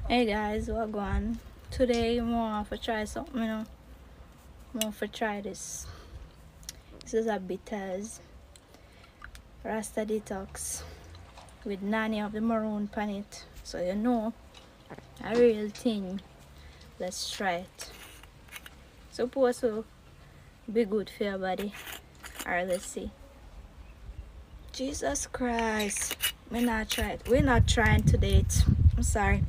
Hey guys, what going? Today I want to try something, I want to try this. This is a bitters Rasta detox with Nani of the maroon pan it. So a real thing. Let's try it. Suppose to be good for your body. Alright, let's see. Jesus Christ. We're not trying today. I'm sorry.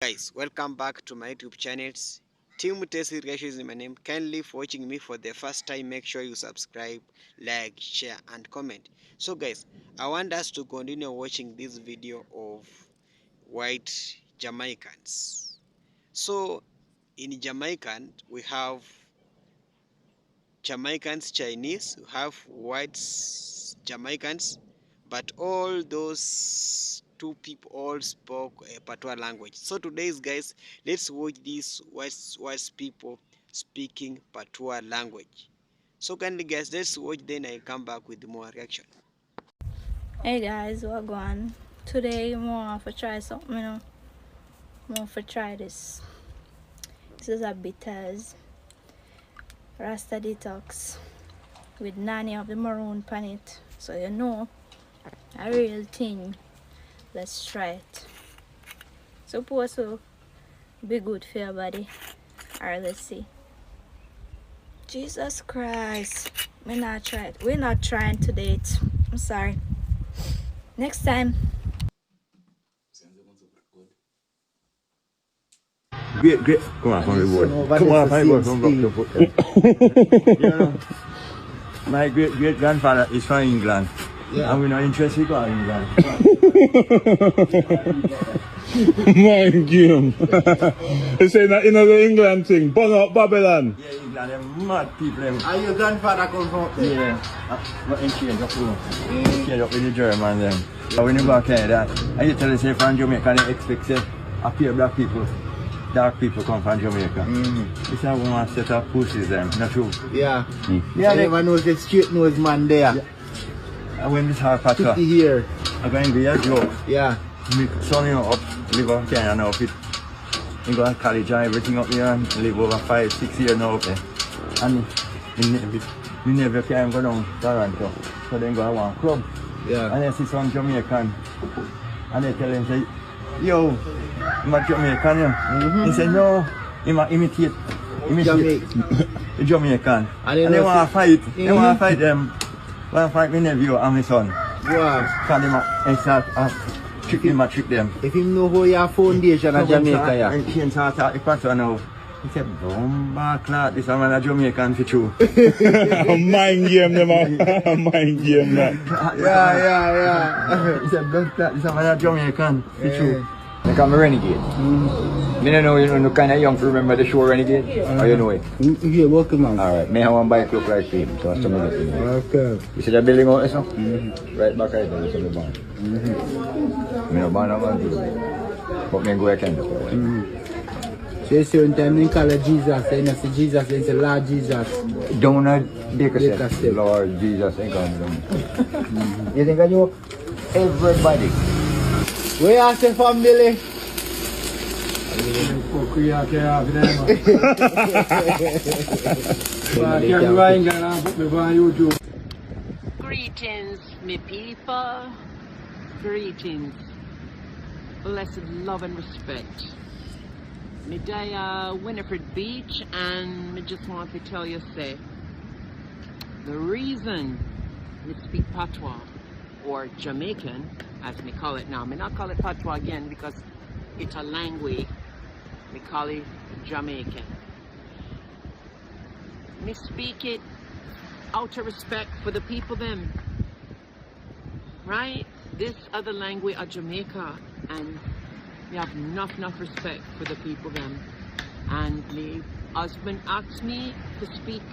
Guys, welcome back to my YouTube channels. Team Tesi Resh is my name. Kindly for watching me for the first time, make sure you subscribe, like, share and comment. So guys, I want us to continue watching this video of white Jamaicans. So in Jamaican we have Jamaicans Chinese, we have whites Jamaicans, but all those two people all spoke a Patwah language. So today's guys, let's watch these white people speaking Patwah language. So kindly guys, let's watch, then I come back with more reaction. Hey guys, what going? Today I want to try something, I want to try this. This is a bitters Rasta detox with Nani of the maroon pan it. So a real thing. Let's try it. Suppose to be good for your body. Alright, let's see. Jesus Christ. We're not trying today. I'm sorry. Next time. Great. Come on, from the board. Come on, from the board. From the foot. You know, my great grandfather is from England. Yeah. And we're not interested in England. Mind game. You say that the England thing, burn up Babylon. Yeah, England, they're mad people. And your grandfather come from there? Yeah. But in change up, change up with the German then. But when you go to Canada, and you tell us say from Jamaica, they expect say, a few black people, dark people come from Jamaica. It's a one set of pussies them, not true. Yeah. Yeah, I never know the straight nose man there. Yeah. And when this hard Patwah, here. I'm going to be a joke. Yeah. My son, up, live up Kenya now, he go to college and everything up here and live over 5-6 years now up there. And he never can go down to Toronto. So then go to one club. Yeah. And then see some Jamaican. And they tell him, say, yo, I'm a Jamaican, yeah. He said, no, he imitate the Jamaican. And they want to fight. They want to fight them. Want to fight my nephew and my son. Wow. Because they start trick them. If you know how your foundation in Jamaica, yeah. And he start the Patwah now. He said, "Bomba clot, this man a Jamaican for true." Mind game, man. Mind game, man. Yeah. He said, "Blood clot, this man a Jamaican for true." Like I'm a Renegade. Me don't know, you know, kind of young to remember the show Renegade. Or you know it? Yeah, welcome on. Alright, me have one bike look like him, so that's something that you know. Okay. You see that building out there, so? Right back right there, that's what I'm born. Me no born out there. But me go again. So you say one time you call it Jesus, then you say Jesus, then you say Lord Jesus. Don't know, Baker said, Lord Jesus ain't coming. You think I know everybody? Where are the family? Greetings, me people. Greetings. Blessed love and respect. Me die Winifred Beach, and me just want to tell you, say, the reason me speak Patwah, or Jamaican, as me call it now. Me not call it Patwah again because it's a language. Me call it Jamaican. Me speak it out of respect for the people them. Right? This other language of Jamaica, and me have enough respect for the people them. And me husband asked me to speak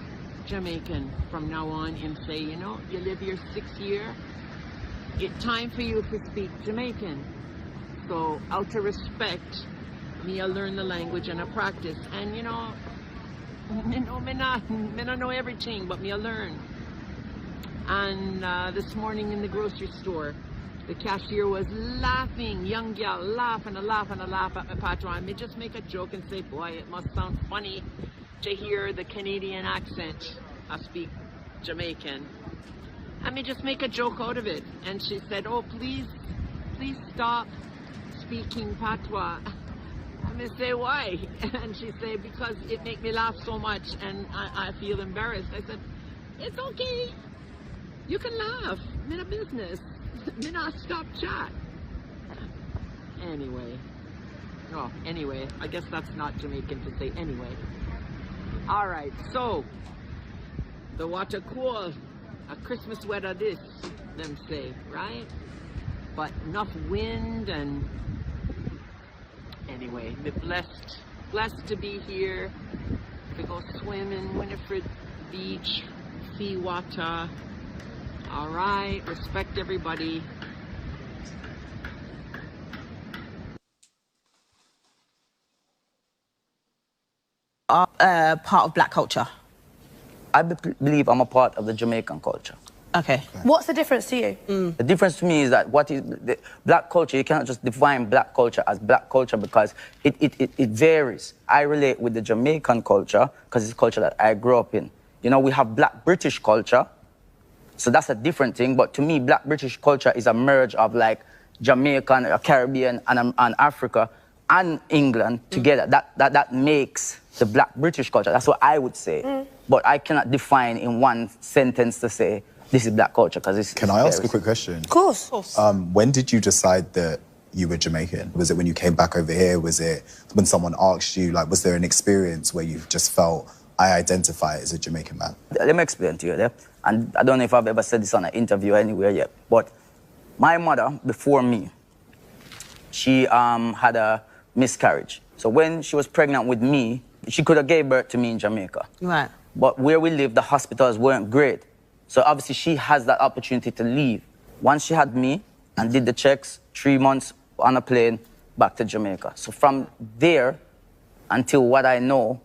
Jamaican from now on, and say, you know, you live here 6 years. It's time for you to speak Jamaican. So out of respect, me I learn the language and I practice. And you know, me not know everything, but me I learn. And this morning in the grocery store, the cashier was laughing, young girl, laugh and a laugh and a laugh at my patois. And me just make a joke and say, boy, it must sound funny to hear the Canadian accent. I speak Jamaican. And me just make a joke out of it. And she said, oh, please stop speaking patois. And I say, why? And she said, because it make me laugh so much and I feel embarrassed. I said, it's okay. You can laugh. I'm in a business. Me not stop chat. Anyway. Oh, anyway. I guess that's not Jamaican to say anyway. Alright, so the water cool. A Christmas weather this, them say, right? But enough wind and anyway, me blessed to be here. To go swim in Winifred Beach, sea water. All right, respect everybody. Part of black culture? I believe I'm a part of the Jamaican culture. Okay. What's the difference to you? The difference to me is that what is the black culture, you cannot just define black culture as black culture because it varies. I relate with the Jamaican culture because it's a culture that I grew up in. You know, we have black British culture, so that's a different thing. But to me, black British culture is a merge of like Jamaican, Caribbean, and Africa and England together. That makes the black British culture. That's what I would say. But I cannot define in one sentence to say this is black culture because it's. Can I ask a quick question? Of course. When did you decide that you were Jamaican? Was it when you came back over here? Was it when someone asked you? Like, was there an experience where you just felt, I identify as a Jamaican man? Let me explain to you there. And I don't know if I've ever said this on an interview anywhere yet, but my mother, before me, she had a miscarriage. So when she was pregnant with me, she could have gave birth to me in Jamaica. Right. But where we live, the hospitals weren't great. So obviously she has that opportunity to leave. Once she had me and did the checks, 3 months on a plane back to Jamaica. So from there until what I know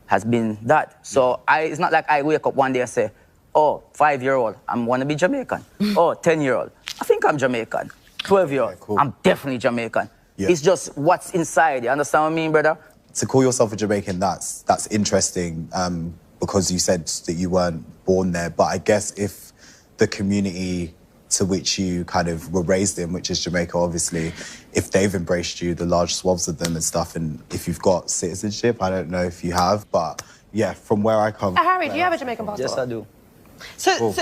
has been that. So it's not like I wake up one day and say, oh, 5-year-old, I'm want to be Jamaican. Oh, 10-year-old, I think I'm Jamaican. 12-year-old, Yeah, cool. I'm definitely Jamaican. Yeah. It's just what's inside. You understand what I mean, brother? To call yourself a Jamaican, that's interesting because you said that you weren't born there. But I guess if the community to which you kind of were raised in, which is Jamaica, obviously, if they've embraced you, the large swaths of them and stuff, and if you've got citizenship, I don't know if you have, but yeah, from where I come from. Harry, do you have a Jamaican passport? Yes, I do. So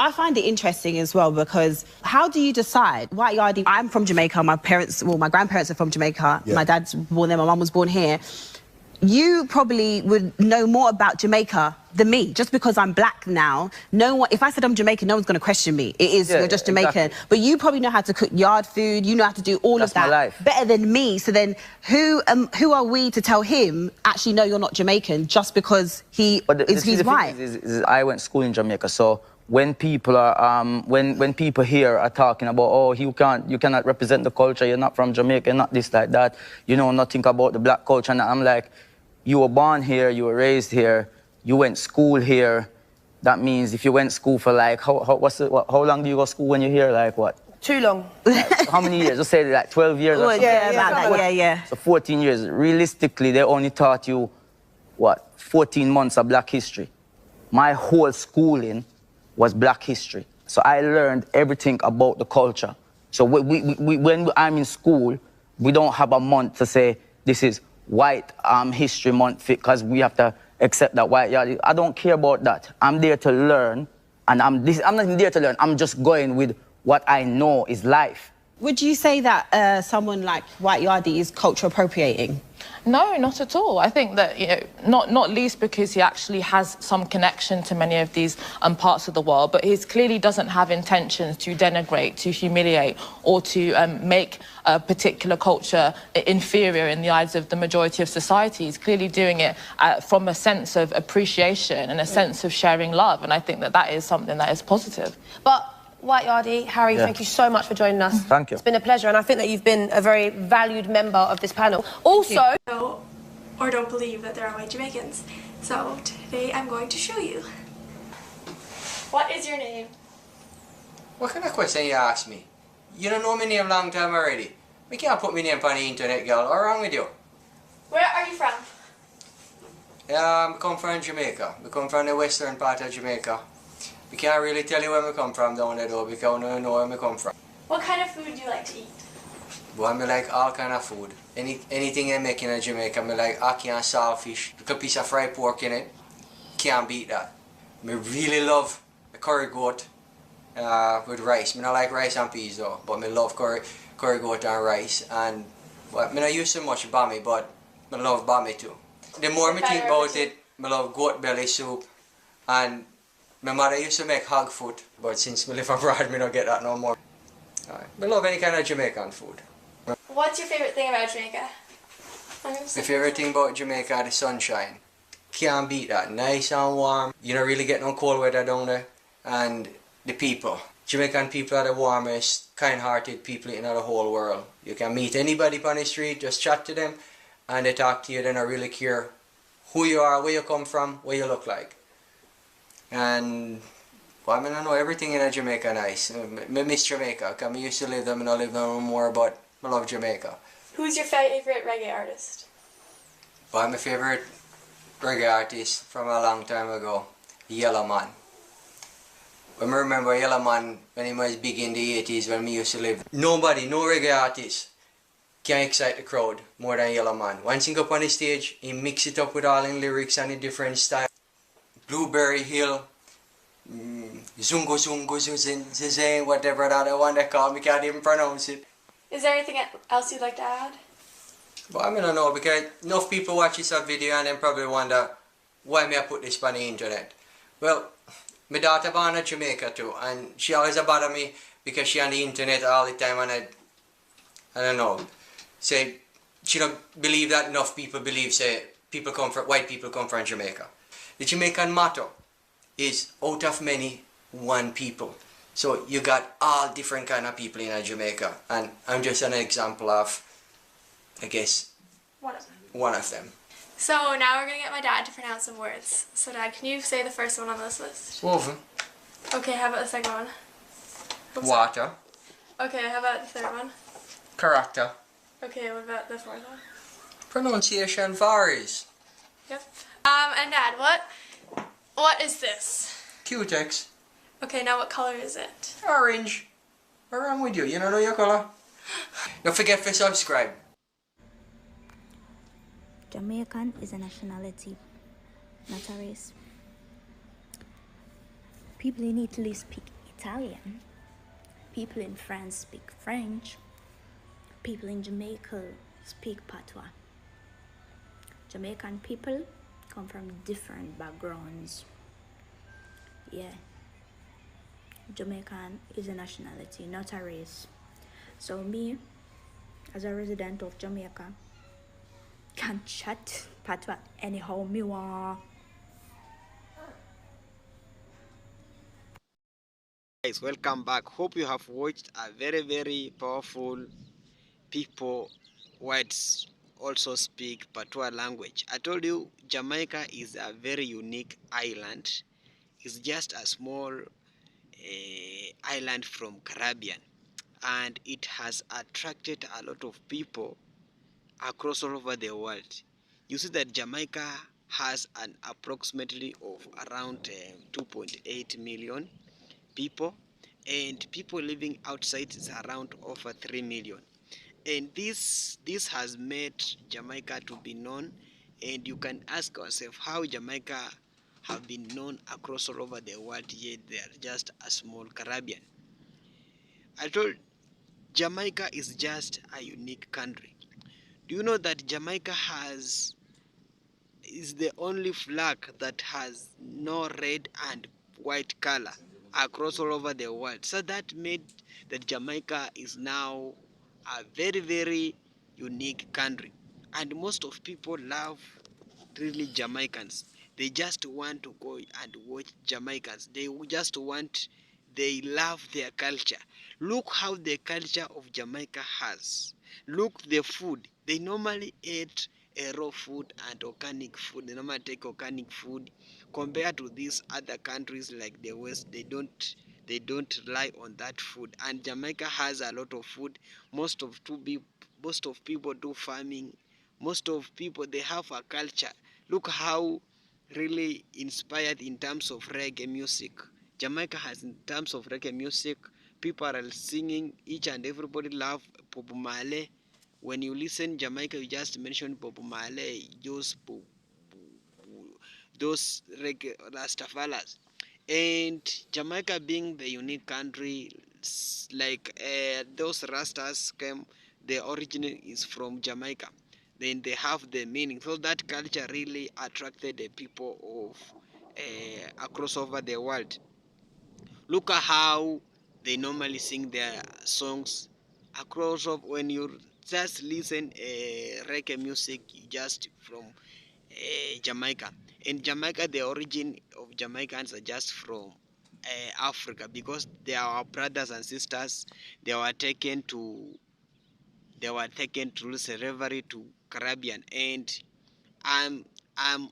I find it interesting as well because how do you decide? White Yardie, I'm from Jamaica, my grandparents are from Jamaica, Yeah. my dad's born there, my mum was born here. You probably would know more about Jamaica than me, just because I'm black now. If I said I'm Jamaican, no one's going to question me. It is, you're just Jamaican. Exactly. But you probably know how to cook yard food, you know how to do all That's of that my life. better than me. So then who are we to tell him, actually, no, you're not Jamaican, just because he's white? Is I went to school in Jamaica, so when people are when people here are talking about, oh, you cannot represent the culture, you're not from Jamaica, not this, like that, you know nothing about the black culture, and I'm like, you were born here, you were raised here, you went to school here. That means if you went to school for like, how long do you go to school when you're here? Like what? Too long. Like, how many years? Just say like 12 years or something? Yeah. So 14 years. Realistically, they only taught you, what, 14 months of black history. My whole schooling was black history. So I learned everything about the culture. So when I'm in school, we don't have a month to say, this is White History Month, because we have to accept that white. I don't care about that. I'm there to learn, and I'm not even there to learn. I'm just going with what I know is life. Would you say that someone like White Yardie is culture appropriating? No, not at all. I think that, you know, not least because he actually has some connection to many of these parts of the world, but he clearly doesn't have intentions to denigrate, to humiliate, or to make a particular culture inferior in the eyes of the majority of society. He's clearly doing it from a sense of appreciation and a sense of sharing love, and I think that that is something that is positive. But White Yardie, Harry, thank you so much for joining us. Thank you. It's been a pleasure, and I think that you've been a very valued member of this panel. Also, know or don't believe that there are white Jamaicans. So today I'm going to show you. What is your name? What kind of question you ask me? You don't know my name long time already. We can't put my name on the internet, girl. What's wrong with you? Where are you from? I come from Jamaica. We come from the western part of Jamaica. We can't really tell you where we come from down there though, because we don't know where we come from. What kind of food do you like to eat? But I like all kind of food. Anything they make in Jamaica, I like ackee and saltfish. Little piece of fried pork in it. Can't beat that. I really love the curry goat with rice. I don't like rice and peas though, but I love curry goat and rice. And I don't use so much bami, but I love bami too. The more I think about it, I love goat belly soup. And my mother used to make hog foot, but since I live abroad, I don't get that no more. I love any kind of Jamaican food. What's your favorite thing about Jamaica? My favorite thing about Jamaica is the sunshine. Can't beat that. Nice and warm. You don't really get no cold weather down there. And the people. Jamaican people are the warmest, kind-hearted people in the whole world. You can meet anybody on the street, just chat to them, and they talk to you. They don't really care who you are, where you come from, what you look like. And well, I know everything in Jamaica nice. I miss Jamaica, because I used to live there, I don't live there no more, but I love Jamaica. Who's your favorite reggae artist? Well, my favorite reggae artist from a long time ago, Yellow Man. I remember Yellow Man when he was big in the 80s when we used to live. Nobody, no reggae artist can excite the crowd more than Yellow Man. Once he go up on the stage, he mix it up with all in lyrics and in different styles. Blueberry Hill, Zungo Zungo Zuzin, whatever that one they call me, can't even pronounce it. Is there anything else you'd like to add? But I don't know, because enough people watch this video and then probably wonder why me I put this on the internet. Well, my daughter born in Jamaica too, and she always bother me because she on the internet all the time, and I don't know, say she don't believe that enough people believe say white people come from Jamaica. The Jamaican motto is out of many, one people. So you got all different kind of people in Jamaica, and I'm just an example of, I guess, one of them. So now we're going to get my dad to pronounce some words. So Dad, can you say the first one on this list? Woven. Okay, how about the second one? Water. Okay, how about the third one? Character. Okay, what about the fourth one? Pronunciation varies. Yep. And Dad, what is this? Cutex. Okay, now what color is it? Orange. What's wrong with you? You don't know your color? Don't forget to subscribe. Jamaican is a nationality, not a race. People in Italy speak Italian. People in France speak French. People in Jamaica speak Patwah. Jamaican people come from different backgrounds. Yeah. Jamaican is a nationality, not a race. So me, as a resident of Jamaica, can chat Patwah anyhow me want. Guys, welcome back. Hope you have watched a very powerful people whites also speak Patwah language. I told you Jamaica is a very unique island. It's just a small island from Caribbean, and it has attracted a lot of people across all over the world. You see that Jamaica has an approximately of around 2.8 million people, and people living outside is around over 3 million. And this has made Jamaica to be known, and you can ask yourself how Jamaica have been known across all over the world, yet they are just a small Caribbean. I told Jamaica is just a unique country. Do you know that Jamaica is the only flag that has no red and white color across all over the world? So that made that Jamaica is now a very unique country, and most of people love really Jamaicans. They just want to go and watch Jamaicans. They love their culture. Look how the culture of Jamaica has. Look the food. They normally eat a raw food and organic food. They normally take organic food. Compared to these other countries like the West, they don't they don't rely on that food. And Jamaica has a lot of food. Most of people do farming. Most of people, they have a culture. Look how really inspired in terms of reggae music. Jamaica has in terms of reggae music. People are singing. Each and everybody love Bob Marley. When you listen Jamaica, you just mention Bob Marley, those reggae Rastafalas. And Jamaica being the unique country, like those Rastas came, the origin is from Jamaica. Then they have the meaning. So that culture really attracted the people of across over the world. Look at how they normally sing their songs across of when you just listen reggae music just from Jamaica. In Jamaica, the origin of Jamaicans are just from Africa, because they are our brothers and sisters. They were taken to slavery to Caribbean, and I'm I'm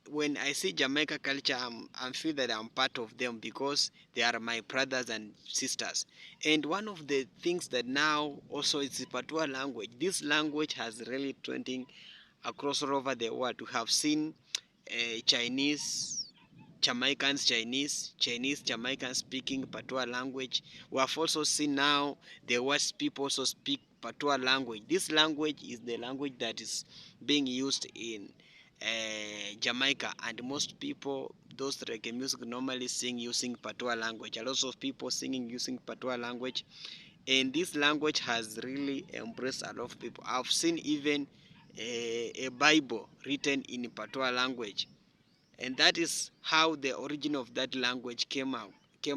when I see Jamaica culture, I feel that I'm part of them, because they are my brothers and sisters. And one of the things that now also is the Patois language. This language has really trending across all over the world. We have seen Chinese, Chinese Jamaicans speaking Patois language. We have also seen now the West people also speak Patois language. This language is the language that is being used in Jamaica, and most people, those reggae music normally sing using Patois language. A lot of people singing using Patois language, and this language has really embraced a lot of people. I've seen even a Bible written in Patois language, and that is how the origin of that language came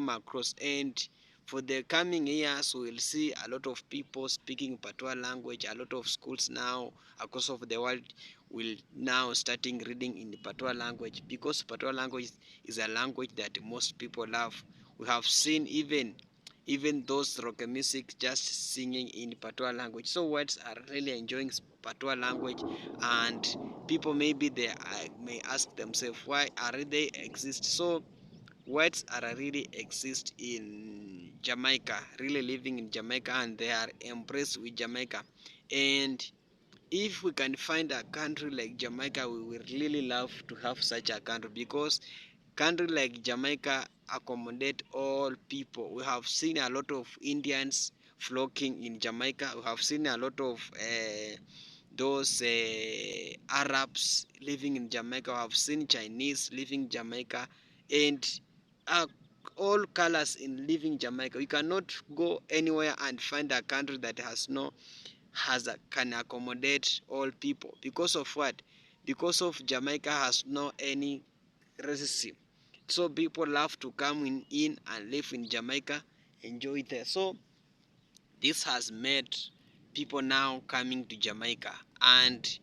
across. And for the coming years, we will see a lot of people speaking Patois language. A lot of schools now across of the world will now starting reading in the Patois language, because Patois language is a language that most people love. We have seen even those rock music just singing in Patois language. So words are really enjoying Patois language, and people maybe they may ask themselves, why are they exist? So words are really exist in Jamaica, really living in Jamaica, and they are embraced with Jamaica. And if we can find a country like Jamaica, we will really love to have such a country, because country like Jamaica accommodate all people. We have seen a lot of Indians flocking in Jamaica. We have seen a lot of those Arabs living in Jamaica. We have seen Chinese living in Jamaica, and uh, all colors in living Jamaica. You cannot go anywhere and find a country that can accommodate all people. Because of what? Because of Jamaica has no any racism. So people love to come in and live in Jamaica, enjoy there. So this has made people now coming to Jamaica, and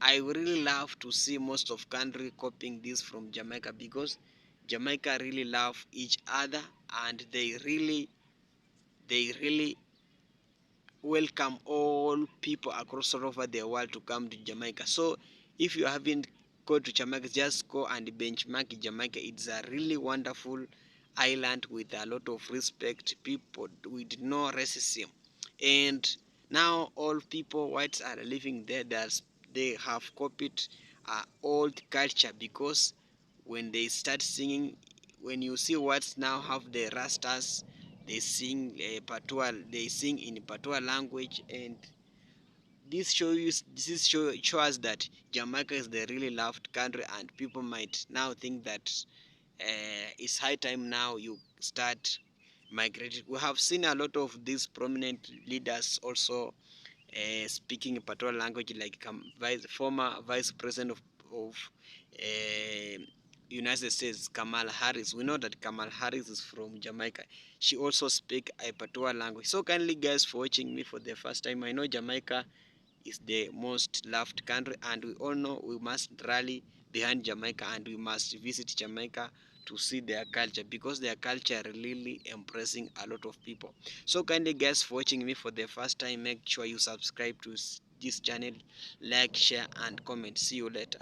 I would really love to see most of country copying this from Jamaica, because Jamaica really love each other, and they really welcome all people across all over the world to come to Jamaica. So if you haven't go to Jamaica, just go and benchmark Jamaica. It's a really wonderful island with a lot of respect, people with no racism. And now all people whites are living there. They have copied old culture, because when they start singing, when you see whites now have the rastas, they sing patois, they sing in patois language. And shows that Jamaica is the really loved country, and people might now think that it's high time now you start migrating. We have seen a lot of these prominent leaders also speaking patois language, like former vice president of United States, Kamala Harris. We know that Kamala Harris is from Jamaica. She also speaks a patois language. So kindly guys for watching me for the first time. I know Jamaica is the most loved country, and we all know we must rally behind Jamaica, and we must visit Jamaica to see their culture, because their culture really impressing a lot of people. So kindly guys for watching me for the first time, make sure you subscribe to this channel, like, share and comment. See you later.